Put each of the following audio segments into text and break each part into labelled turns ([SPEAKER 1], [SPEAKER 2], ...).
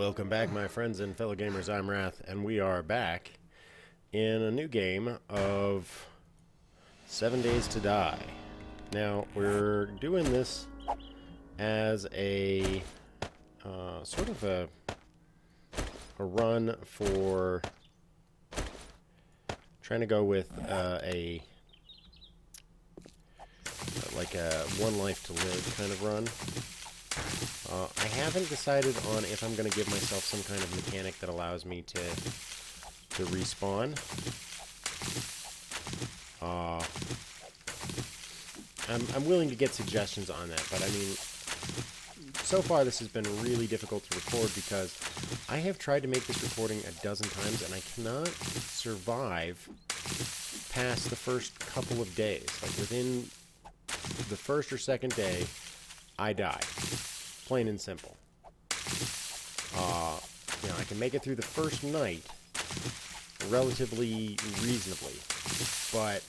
[SPEAKER 1] Welcome back, my friends and fellow gamers. I'm Wrath, and we are back in a new game of 7 Days to Die. Now, we're doing this as a sort of a run for trying to go with a one life to live kind of run. I haven't decided on if I'm going to give myself some kind of mechanic that allows me to respawn. I'm willing to get suggestions on that, but I mean, so far this has been really difficult to record because I have tried to make this recording a dozen times and I cannot survive past the first couple of days. Like within the first or second day, I die. Plain and simple. I can make it through the first night relatively reasonably, but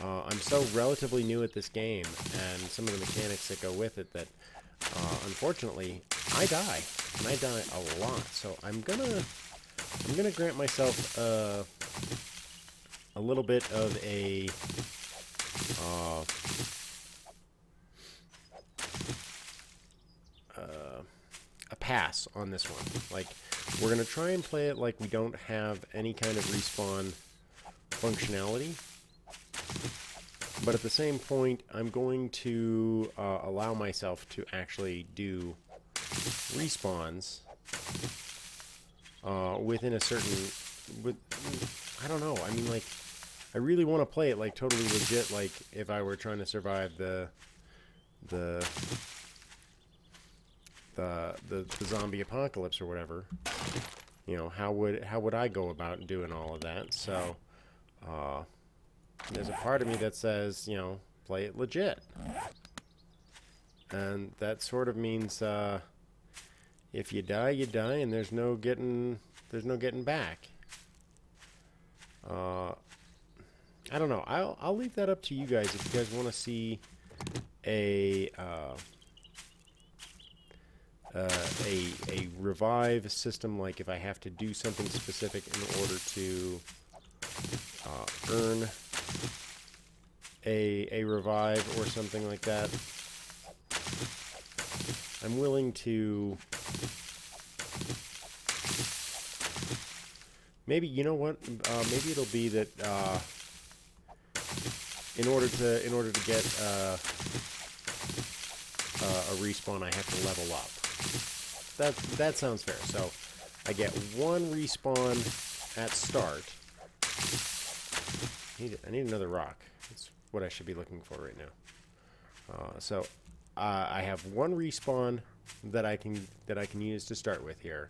[SPEAKER 1] I'm so relatively new at this game and some of the mechanics that go with it that unfortunately I die, and I die a lot. So I'm gonna grant myself a little bit of a pass on this one. Like, we're going to try and play it like we don't have any kind of respawn functionality. But at the same point, I'm going to allow myself to actually do respawns within a certain... I don't know. I mean, like, I really want to play it like totally legit, like if I were trying to survive the zombie apocalypse or whatever. You know, how would I go about doing all of that? So there's a part of me that says, you know, play it legit, and that sort of means if you die, you die, and there's no getting back. I don't know. I'll leave that up to you guys if you guys want to see a revive system, like if I have to do something specific in order to earn a revive or something like that. I'm willing to maybe, you know what, maybe it'll be that in order to get a respawn, I have to level up. That sounds fair. So I get one respawn at start. I need another rock. That's what I should be looking for right now. So I have one respawn that I can use to start with here,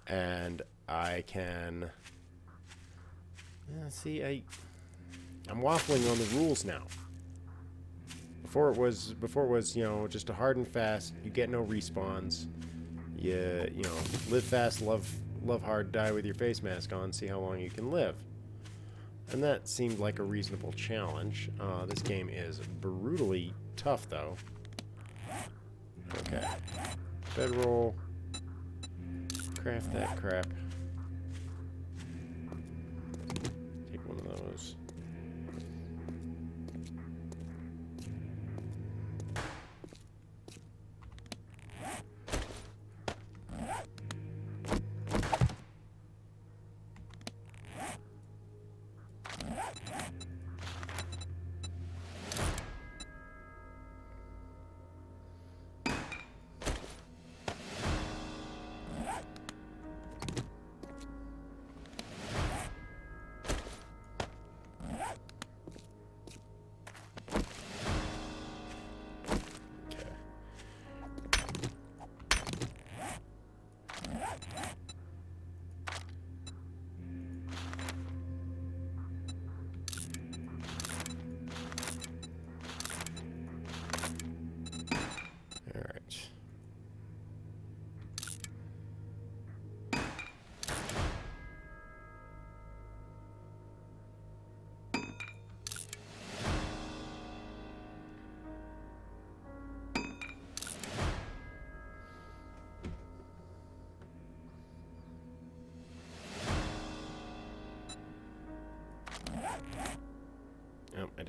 [SPEAKER 1] and I can see, I'm waffling on the rules now. Before it was, you know, just a hard and fast, you get no respawns. You know, live fast, love hard, die with your face mask on, see how long you can live. And that seemed like a reasonable challenge. This game is brutally tough, though. Okay. Bedroll. Craft that crap. Take one of those.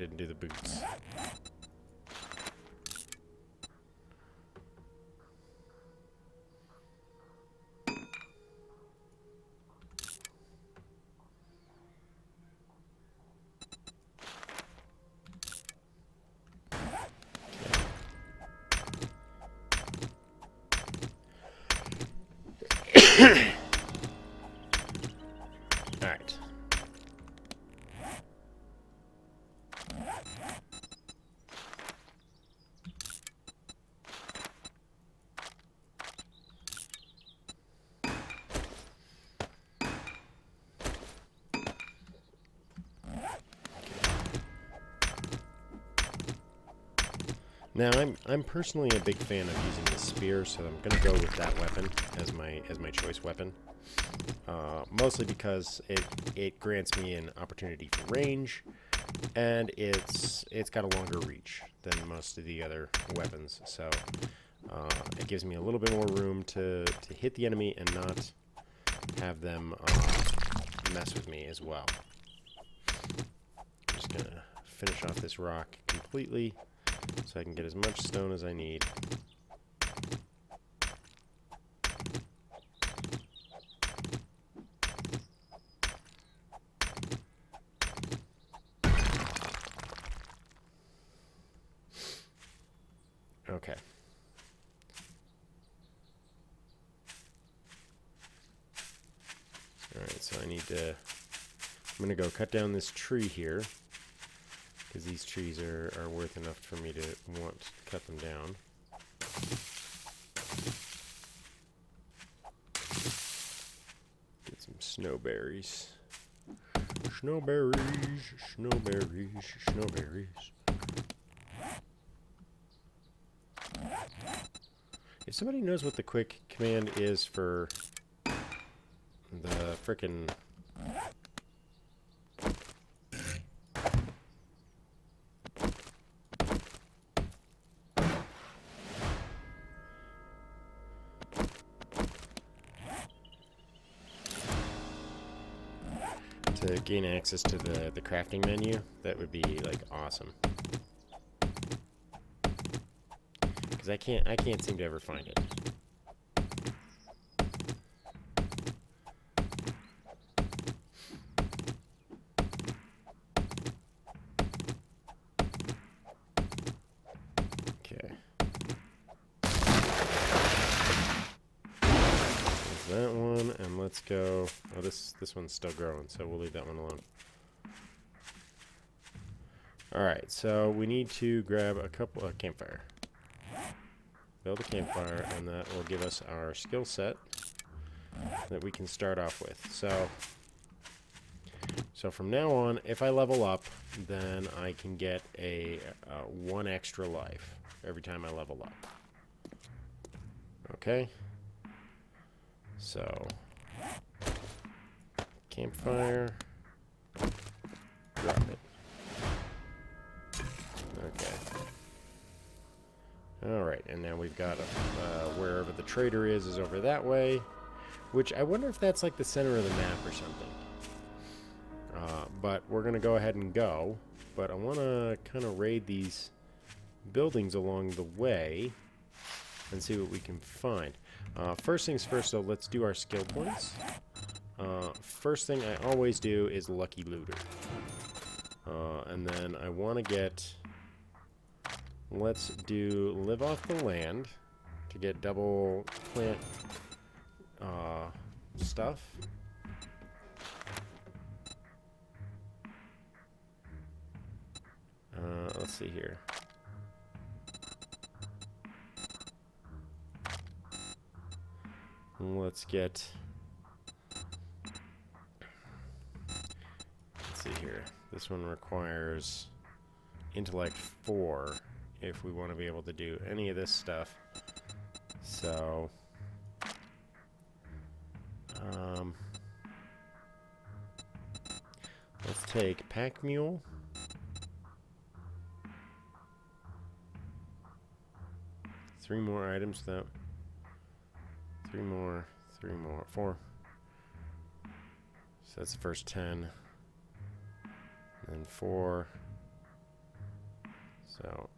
[SPEAKER 1] didn't do the boots. Alright. Now I'm personally a big fan of using the spear, so I'm gonna go with that weapon as my choice weapon. Mostly because it grants me an opportunity for range, and it's got a longer reach than most of the other weapons. So it gives me a little bit more room to hit the enemy and not have them mess with me as well. I'm just gonna finish off this rock completely, so I can get as much stone as I need. Okay. Alright, so I need to... I'm going to go cut down this tree here, because these trees are worth enough for me to want to cut them down. Get some snowberries. Snowberries, snowberries, snowberries. If somebody knows what the quick command is for the frickin' to gain access to the crafting menu, that would be like awesome. Because I can't seem to ever find it. Okay. There's that one, and let's go. Oh, this one's still growing, so we'll leave that one alone. Alright, so we need to grab a couple of campfire. Build a campfire, and that will give us our skill set that we can start off with. So from now on, if I level up, then I can get a 1 extra life every time I level up. Okay? So, campfire, drop it. Okay. Alright, and now we've got wherever the trader is over that way, which I wonder if that's like the center of the map or something. But we're going to go ahead and go, but I want to kind of raid these buildings along the way and see what we can find. First things first, though, let's do our skill points. First thing I always do is Lucky Looter. And then I want to get... Let's do Live Off the Land to get double plant stuff. Let's see here. Let's get... Let's see here. This one requires Intellect 4 if we want to be able to do any of this stuff. So... let's take Pack Mule. Three more items though. Three more, 4. So that's the first 10. And then 4. So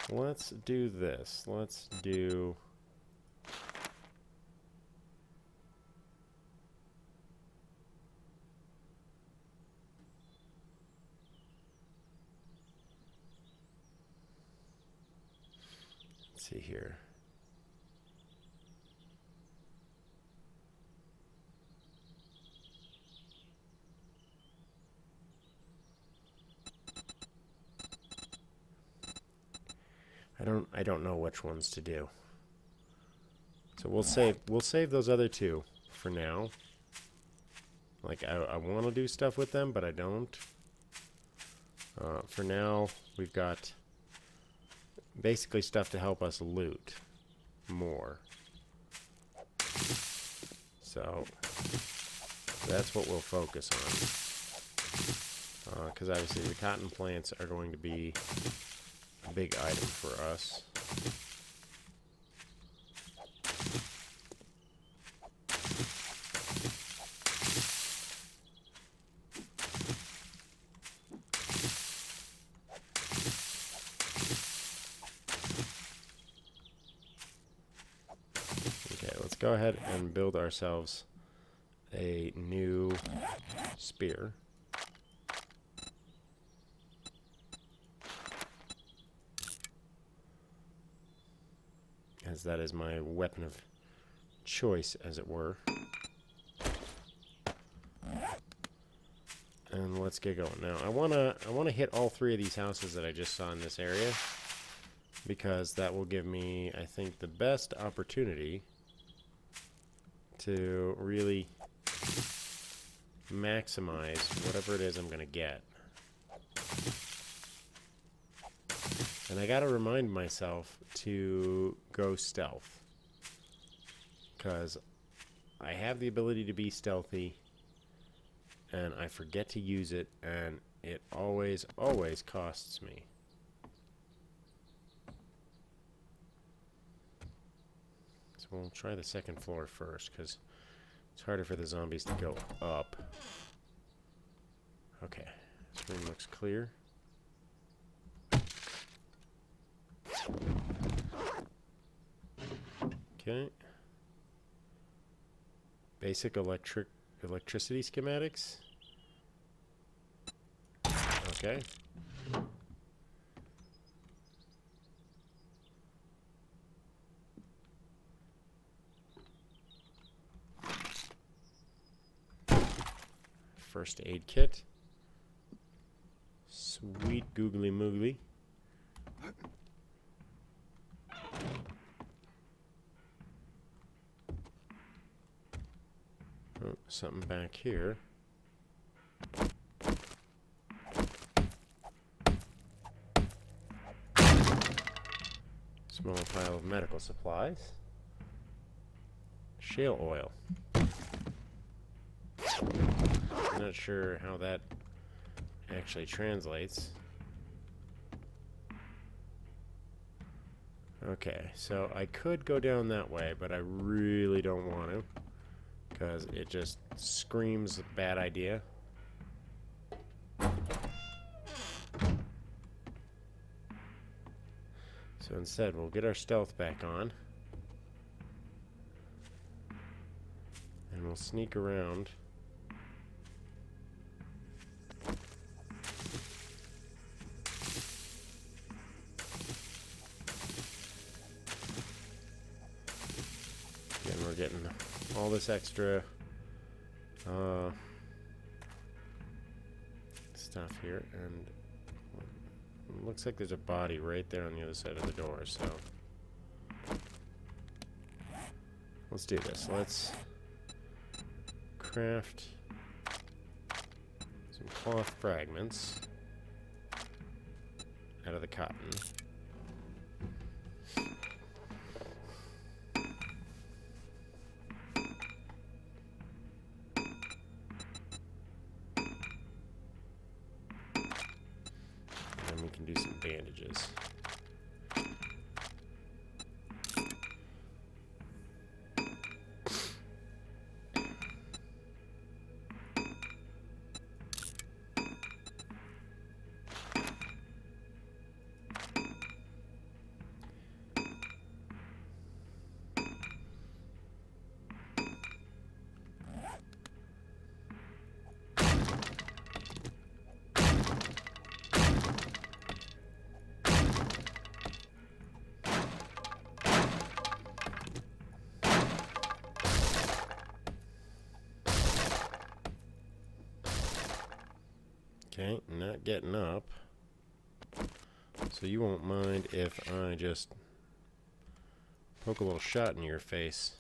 [SPEAKER 1] let's do this. Let's do... Let's see here. I don't know which ones to do. So we'll save those other two for now. Like I want to do stuff with them, but I don't. For now, we've got basically stuff to help us loot more. So that's what we'll focus on. Because obviously the cotton plants are going to be a big item for us. Okay, let's go ahead and build ourselves a new spear. As that is my weapon of choice, as it were. And let's get going. Now, I wanna hit all three of these houses that I just saw in this area, because that will give me, I think, the best opportunity to really maximize whatever it is I'm gonna get. And I gotta remind myself to go stealth, because I have the ability to be stealthy and I forget to use it, and it always costs me. So we'll try the second floor first, because it's harder for the zombies to go up. Okay, this room looks clear. Okay. Basic electricity schematics. Okay. First aid kit. Sweet googly moogly. Oh, something back here. Small pile of medical supplies. Shale oil. I'm not sure how that actually translates. Okay, so I could go down that way, but I really don't want to, because it just screams a bad idea. So instead, we'll get our stealth back on, and we'll sneak around. Again, we're getting all this extra stuff here, and it looks like there's a body right there on the other side of the door, so let's do this. Let's craft some cloth fragments out of the cotton. And we can do some bandages. Okay, not getting up. So you won't mind if I just poke a little shot in your face.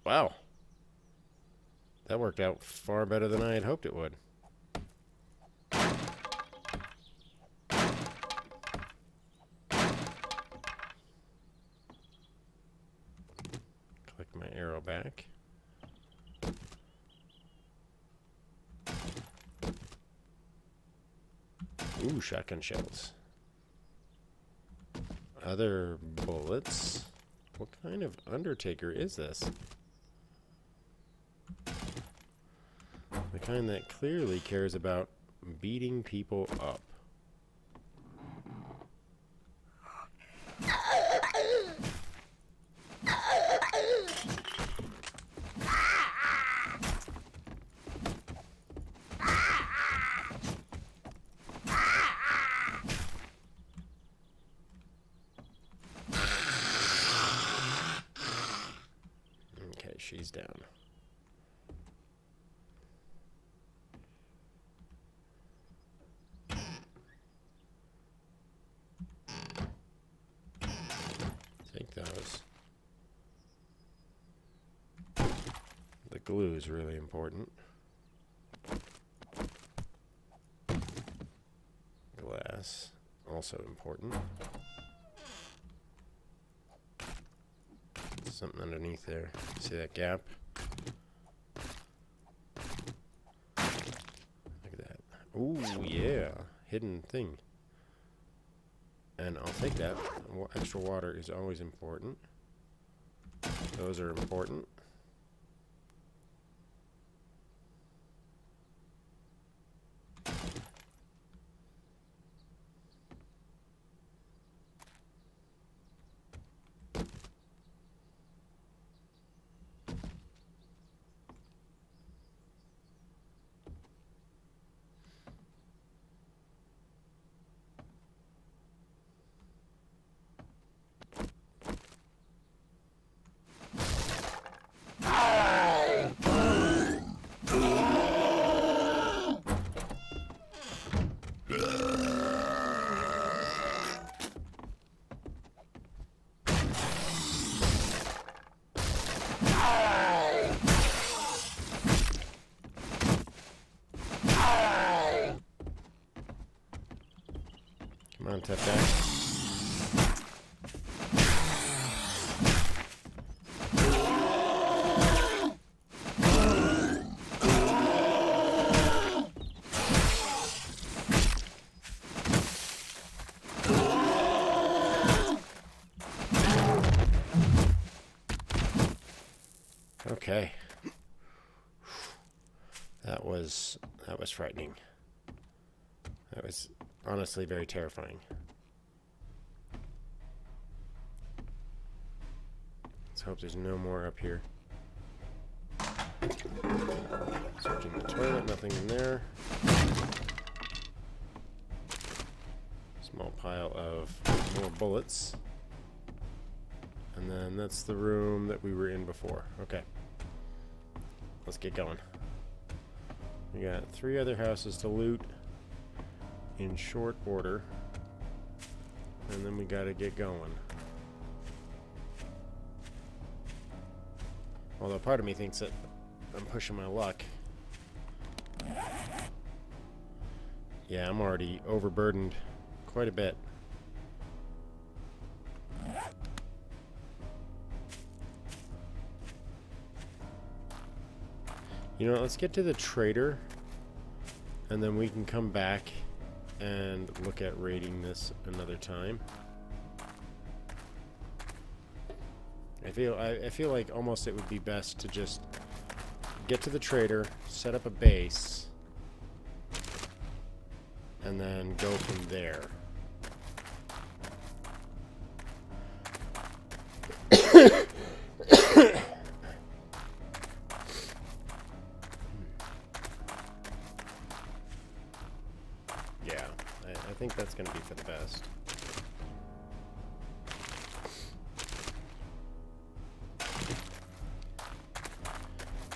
[SPEAKER 1] Wow. That worked out far better than I had hoped it would. Click my arrow back. Ooh, shotgun shells. Other bullets. What kind of Undertaker is this? The kind that clearly cares about beating people up. Okay, she's down. Take those. The glue is really important. Glass, also important. Something underneath there. See that gap? Look at that. Ooh, yeah. Hidden thing. And I'll take that. Extra water is always important. Those are important. Come on, tough guy. Okay. That was frightening. That was honestly very terrifying. Let's hope there's no more up here. Searching the toilet, nothing in there. Small pile of more bullets. And then that's the room that we were in before. Okay. Let's get going. We got 3 other houses to loot in short order. And then we gotta get going. Although part of me thinks that I'm pushing my luck. Yeah, I'm already overburdened quite a bit. You know, let's get to the trader, and then we can come back and look at raiding this another time. I feel like almost it would be best to just get to the trader, set up a base, and then go from there. Yeah, I think that's going to be for the best.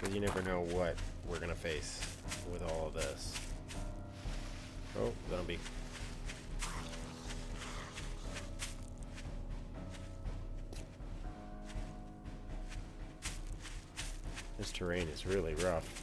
[SPEAKER 1] Because you never know what we're going to face with all of this. Oh, zombie. This terrain is really rough.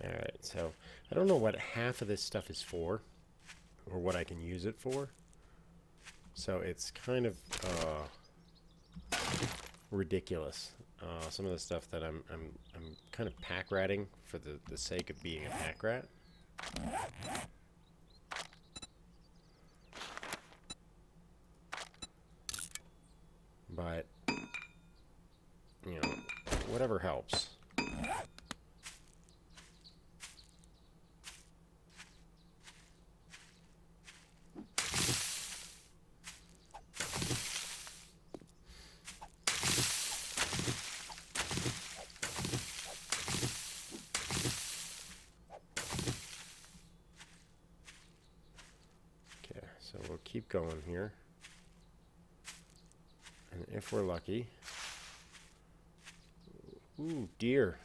[SPEAKER 1] Alright, so I don't know what half of this stuff is for, or what I can use it for. So it's kind of ridiculous. Some of the stuff that I'm kind of pack ratting for the sake of being a pack rat. But you know, whatever helps. So we'll keep going here. And if we're lucky... Ooh, deer.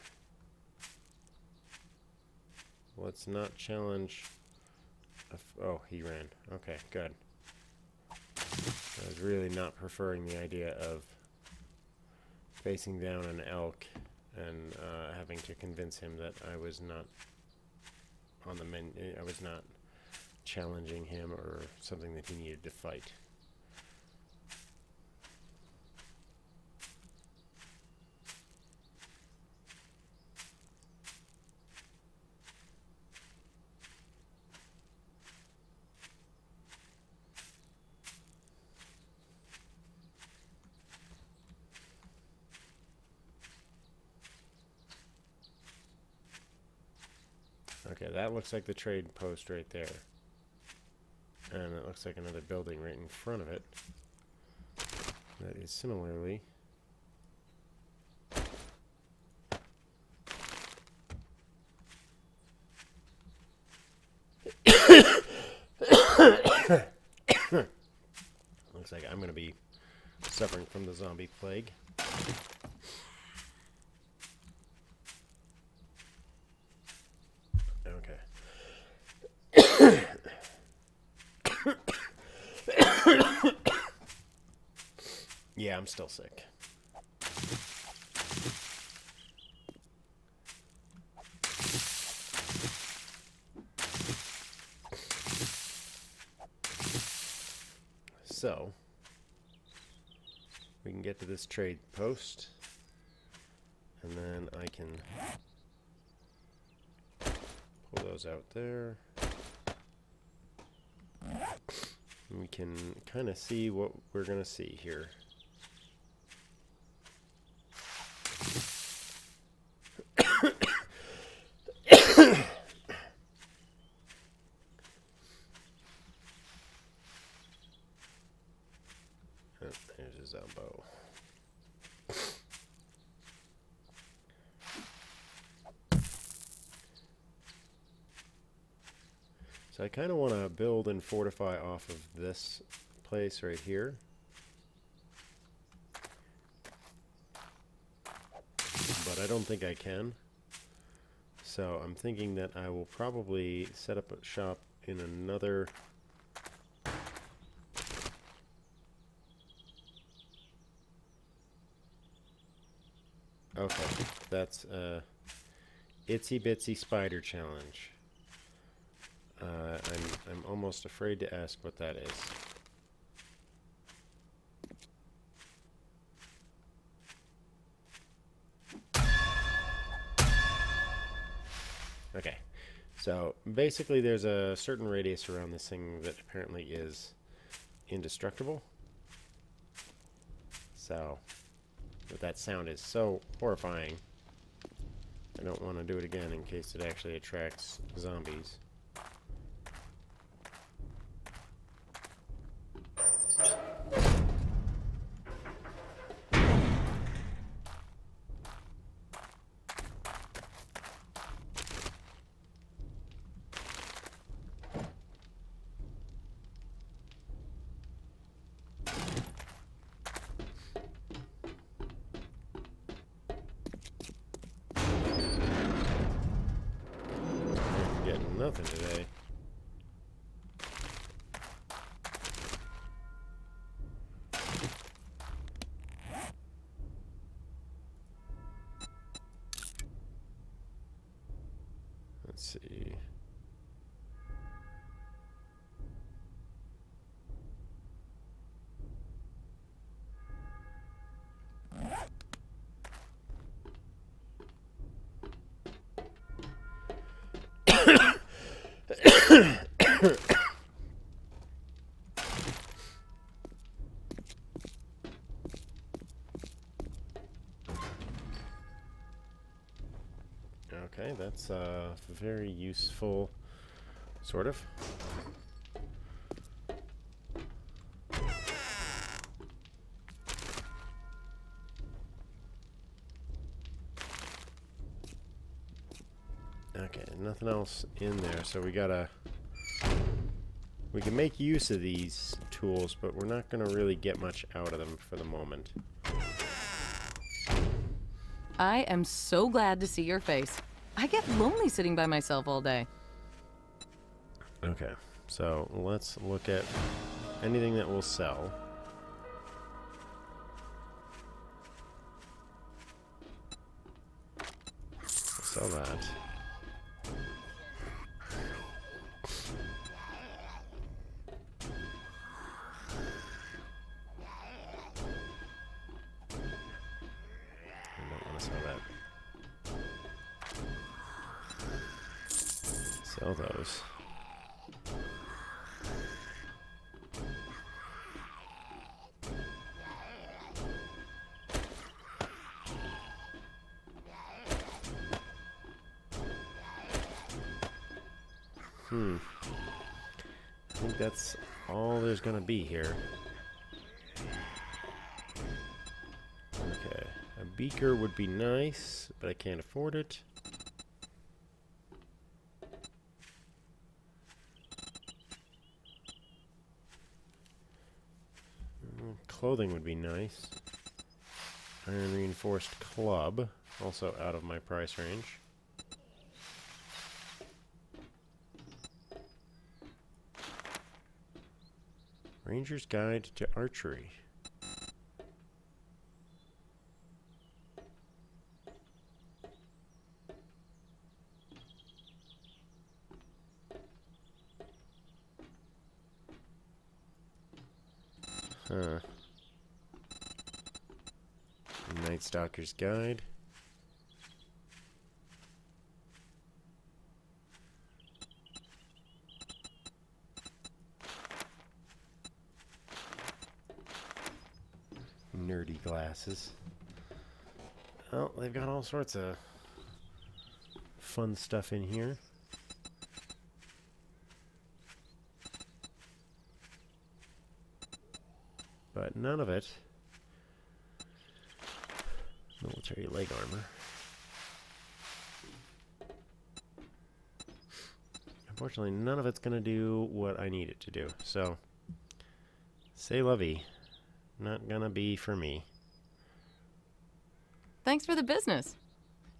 [SPEAKER 1] Let's not challenge... Oh, he ran. Okay, good. I was really not preferring the idea of facing down an elk and having to convince him that I was not on the menu. I was not challenging him or something that he needed to fight. Okay, that looks like the trade post right there. And it looks like another building right in front of it. That is similarly... Looks like I'm going to be suffering from the zombie plague. Okay. Yeah, I'm still sick. So, we can get to this trade post, and then I can pull those out there. And we can kind of see what we're going to see here. There's his elbow. So I kind of want to build and fortify off of this place right here. But I don't think I can. So I'm thinking that I will probably set up a shop in another... Okay, that's a itsy bitsy spider challenge. I'm almost afraid to ask what that is. Okay. So basically there's a certain radius around this thing that apparently is indestructible. So, but that sound is so horrifying. I don't want to do it again in case it actually attracts zombies. Nothing today. Let's see. Okay, that's very useful, sort of. Okay, nothing else in there, so we gotta... We can make use of these tools, but we're not gonna really get much out of them for the moment.
[SPEAKER 2] I am so glad to see your face. I get lonely sitting by myself all day.
[SPEAKER 1] Okay, so let's look at anything that will sell. Sell that. I don't want to sell that. Sell those. I think that's all there's gonna be here. Okay, a beaker would be nice, but I can't afford it. Clothing would be nice. Iron reinforced club, also out of my price range. Ranger's Guide to Archery. Huh. Night Stalker's Guide. Nerdy glasses. Well, they've got all sorts of fun stuff in here. But none of it. Military leg armor. Unfortunately, none of it's going to do what I need it to do. So, c'est la vie. Not gonna be for me.
[SPEAKER 2] Thanks for the business.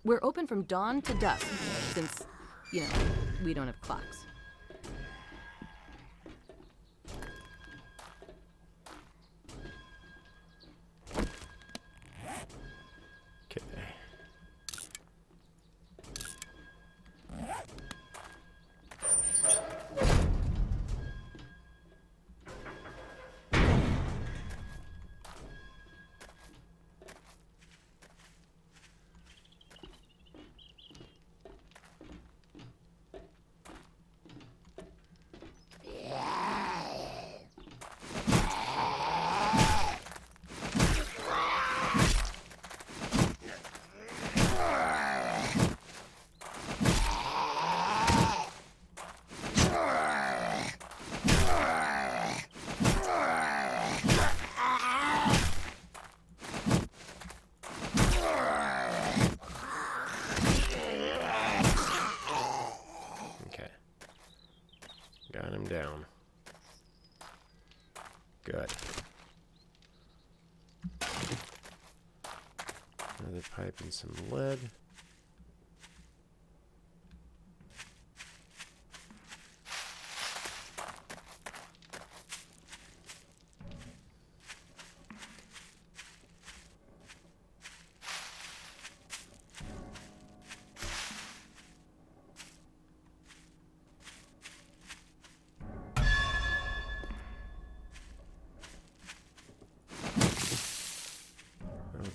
[SPEAKER 2] We're open from dawn to dusk, since, you know, we don't have clocks.
[SPEAKER 1] Okay. pipe and some lead.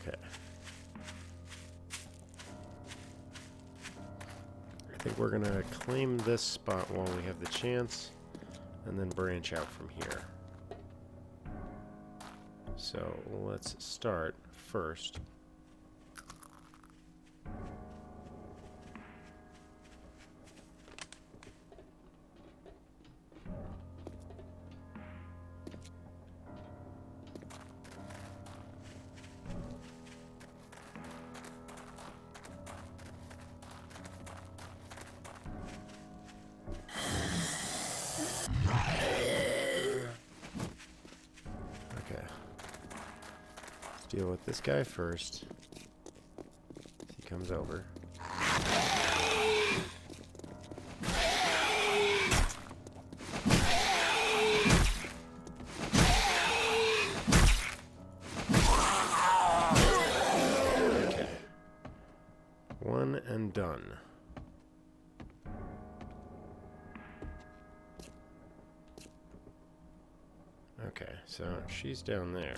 [SPEAKER 1] Okay. I think we're gonna claim this spot while we have the chance, and then branch out from here. So let's start first. Okay. Let's deal with this guy first. He comes over. Okay. One and done. Okay, so she's down there.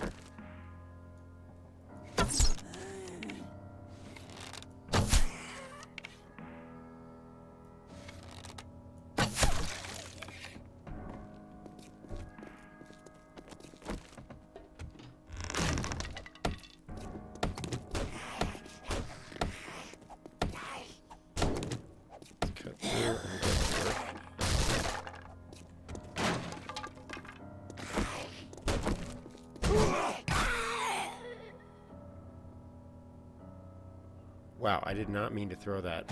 [SPEAKER 1] Cut through and get through. Wow, I did not mean to throw that.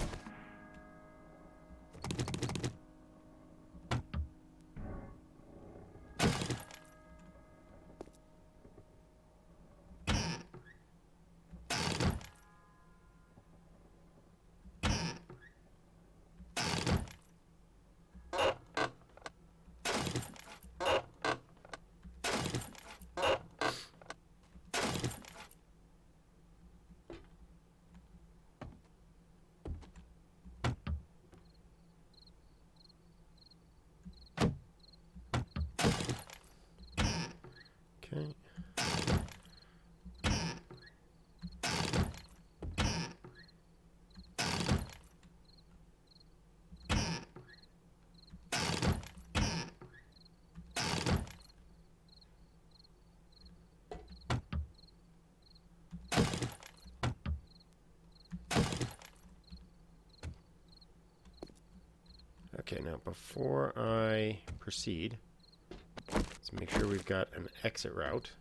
[SPEAKER 1] Okay. Okay, now before I proceed, let's make sure we've got an exit route.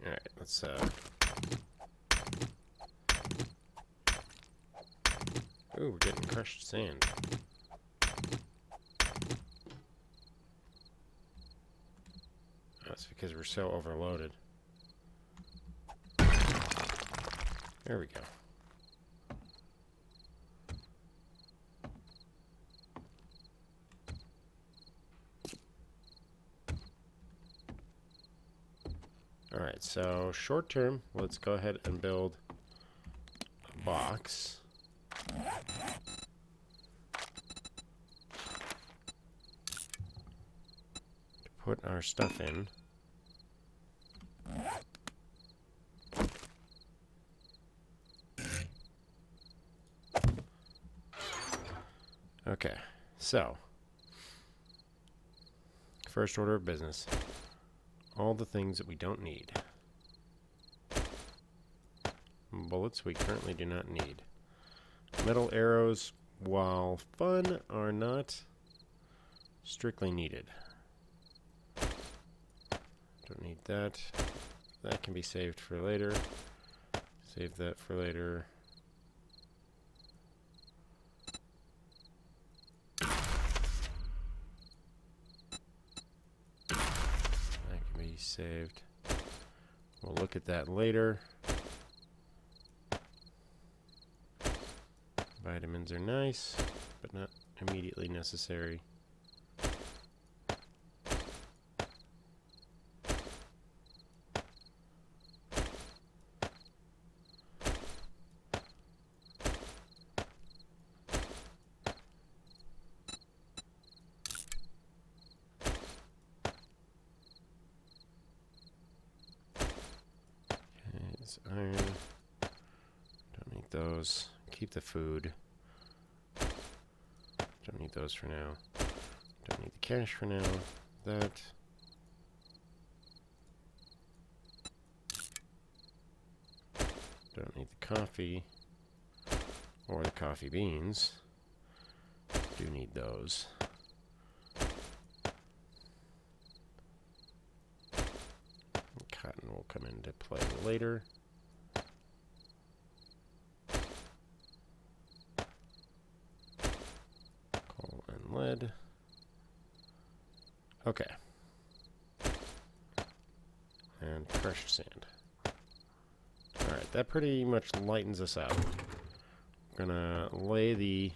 [SPEAKER 1] Alright, let's ooh, we're getting crushed sand. That's because we're so overloaded. There we go. Alright, so short term, let's go ahead and build a box. To put our stuff in. Okay, so first order of business. All the things that we don't need. bullets we currently do not need. Metal arrows, while fun, are not strictly needed. Don't need that. That can be saved for later. Save that for later. That can be saved. We'll look at that later. Vitamins are nice, but not immediately necessary. Iron. Don't need those. Keep the food. Don't need those for now. Don't need the cash for now. That. Don't need the coffee. Or the coffee beans. Do need those. Cotton will come into play later. Coal and lead. Okay. And crushed sand. Alright, that pretty much lightens us up. We're gonna lay the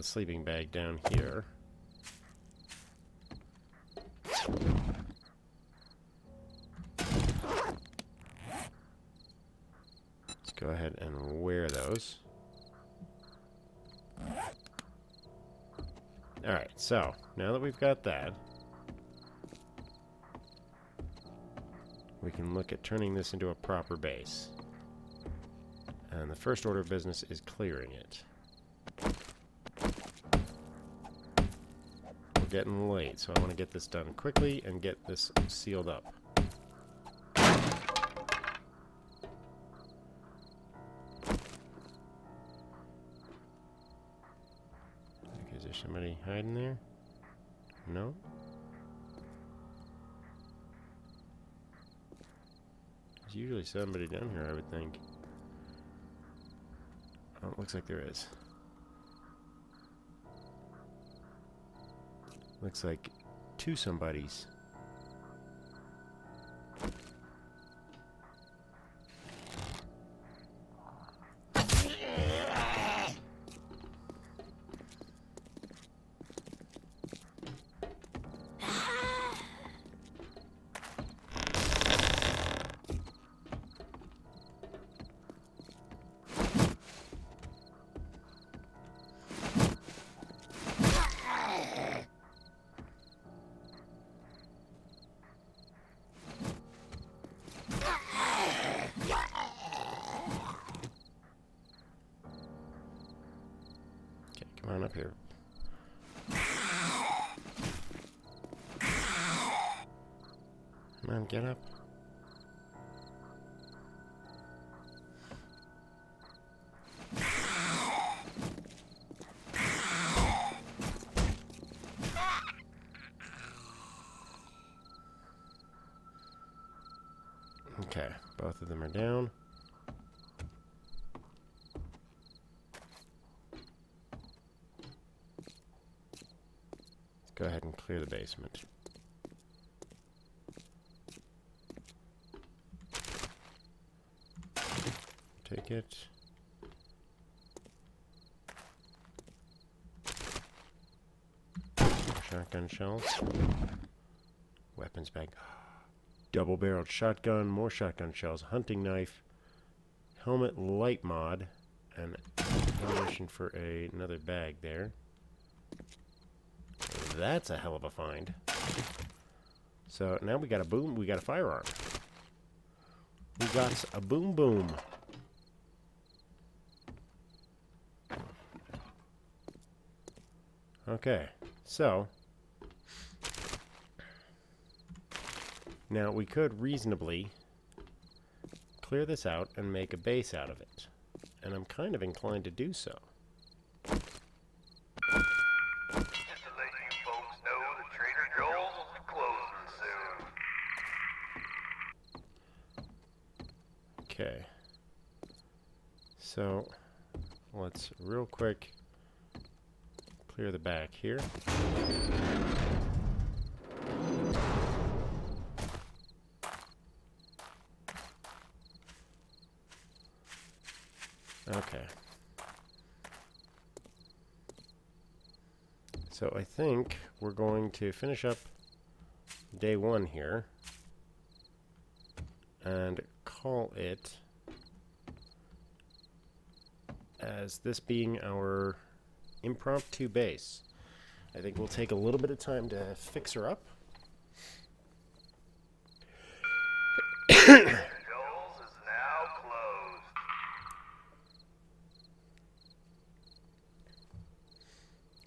[SPEAKER 1] sleeping bag down here. Let's go ahead and wear those. Alright, so now that we've got that, we can look at turning this into a proper base. And the first order of business is clearing it. We're getting late, so I want to get this done quickly and get this sealed up. Is there somebody hiding there? No? There's usually somebody down here, I would think. Oh, it looks like there is. Looks like two somebodies. Come on up here. Come on, get up. Okay, both of them are down. Go ahead and clear the basement. Take it. Shotgun shells. Weapons bag. Double-barreled shotgun, more shotgun shells, hunting knife, helmet light mod, and ammunition for another bag there. That's a hell of a find. So now we got a boom. We got a firearm. We got a boom boom. Okay, so Now, we could reasonably clear this out and make a base out of it. And I'm kind of inclined to do so.
[SPEAKER 3] Just to let you folks know that Trader Joel's will be closing soon.
[SPEAKER 1] Okay. So, let's real quick clear the back here. Okay. So I think we're going to finish up day 1 here and call it as this being our impromptu base. I think we'll take a little bit of time to fix her up.
[SPEAKER 3] Trader Joel's is now closed.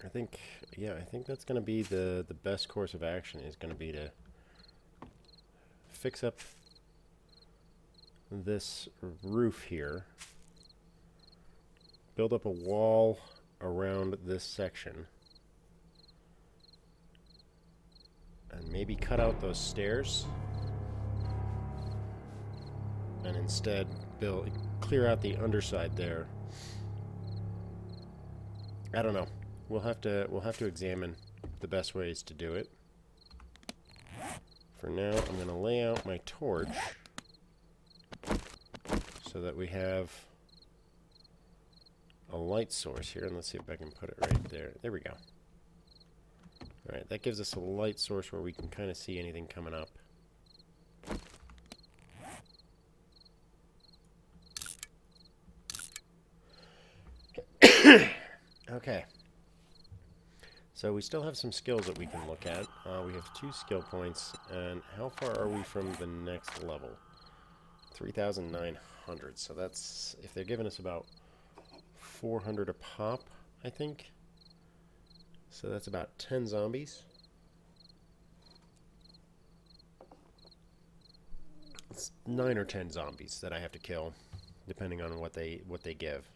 [SPEAKER 1] I think, yeah, I think that's going to be the best course of action is going to be to fix up this roof here, build up a wall around this section, and maybe cut out those stairs, and instead clear out the underside there. I don't know. We'll have to examine the best ways to do it. For now, I'm going to lay out my torch so that we have a light source here. And let's see if I can put it right there. There we go. Alright, that gives us a light source where we can kind of see anything coming up. Okay. So we still have some skills that we can look at. We have 2 skill points, and how far are we from the next level? 3,900. So that's, if they're giving us about 400 a pop, I think. So that's about 10 zombies. It's 9 or 10 zombies that I have to kill, depending on what they give.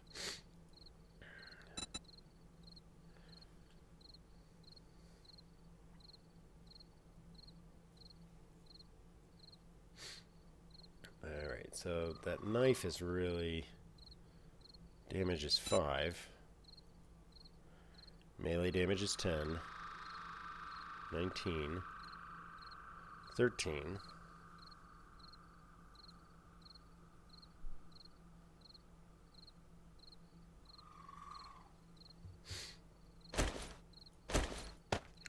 [SPEAKER 1] Alright, so that knife is really... damage is 5. Melee damage is 10. 19. 13.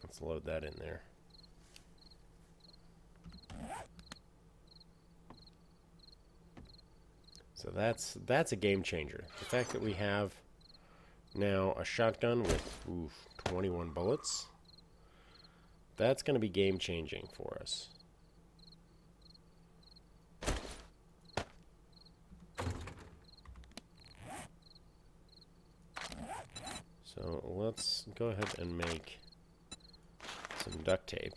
[SPEAKER 1] Let's load that in there. So that's a game changer. The fact that we have now a shotgun with 21 bullets, that's going to be game changing for us. So let's go ahead and make some duct tape.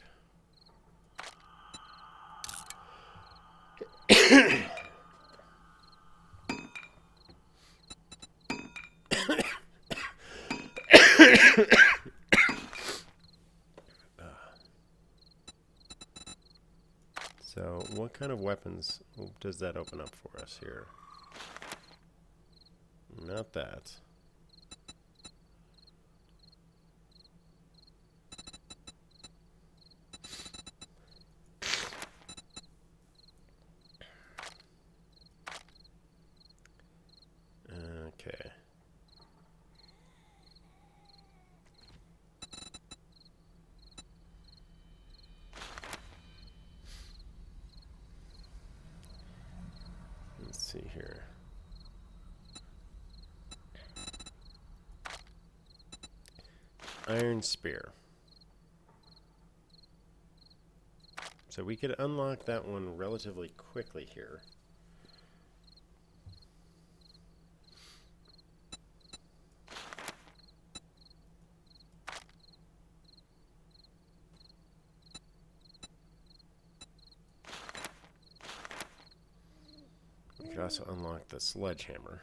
[SPEAKER 1] So what kind of weapons does that open up for us here? Not that. Okay. Let's see here. Iron spear. So we could unlock that one relatively quickly here. could also unlock the sledgehammer.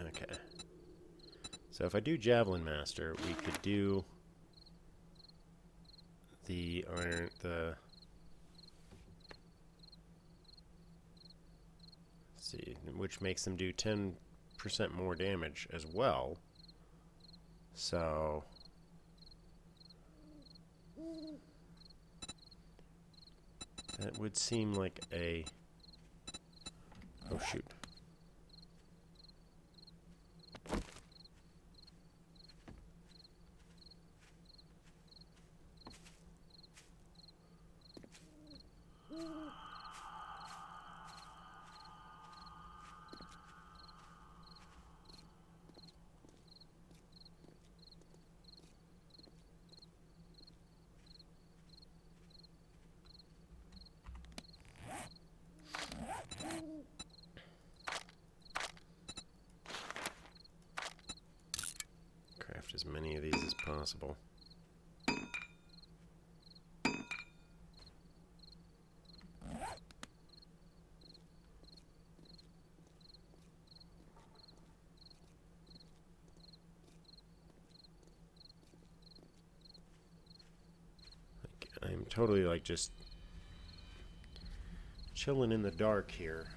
[SPEAKER 1] Okay. So if I do Javelin Master, we could do the iron, see, which makes them do 10% more damage as well. So that would seem like a, oh shoot. Craft as many of these as possible. I'm totally like just chilling in the dark here.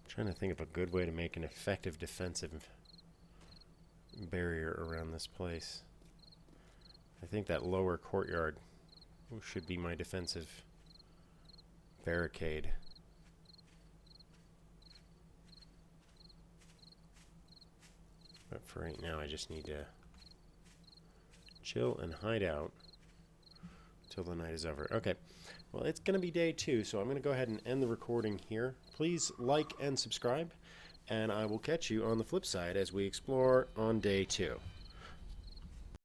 [SPEAKER 1] Trying to think of a good way to make an effective defensive barrier around this place. I think that lower courtyard should be my defensive barricade. But for right now, I just need to chill and hide out till the night is over. Okay. Well, it's going to be day 2, so I'm going to go ahead and end the recording here. Please like and subscribe, and I will catch you on the flip side as we explore on day 2.